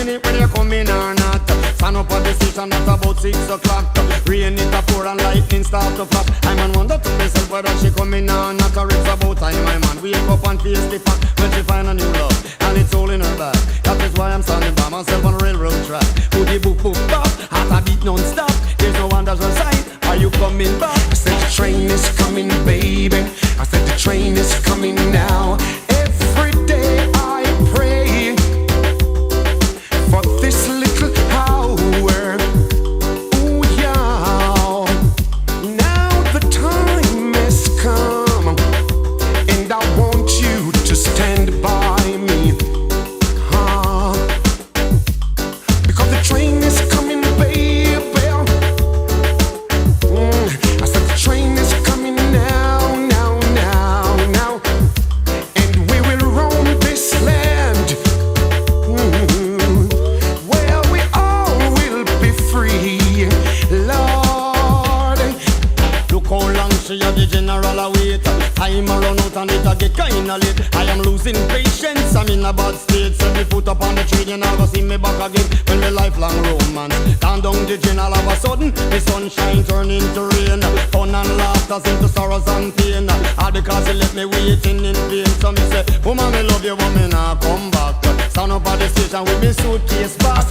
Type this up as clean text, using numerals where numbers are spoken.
feeling it when you come in or not. Stand up at the station at about 6 o'clock. Rain it a pour and lightning start to flash. I'm on wonder to myself whether she coming or not. Or it's about time my man wake up and face the fact when she find a new love and it's all in her bag. That is why I'm standing by myself on a railroad track. Hoodie boop boop bop, heart a beat non-stop. There's no one that's on side. Are you coming back? I said the train is coming, baby. I said the train is coming now. Every day I pray for this little hour. Ooh, yeah. Now the time has come, and I want you to stand by me. Because the train is coming, baby. I said the train is coming now, now, now, now. And we will roam this land. Well, we all will be free, Lord. Look how long she had the general await. Time a run out and it a get kinda late. I am losing patience, I'm in a bad state. Set me foot up on the train, you never see me back again. When my lifelong romance down the drain, all of a sudden the sunshine turn into rain. Fun and laughter into sorrows and pain. All because you left me waiting in vain. So me say, woman me love you but me nah come back. Stand up at the station with me suitcase back.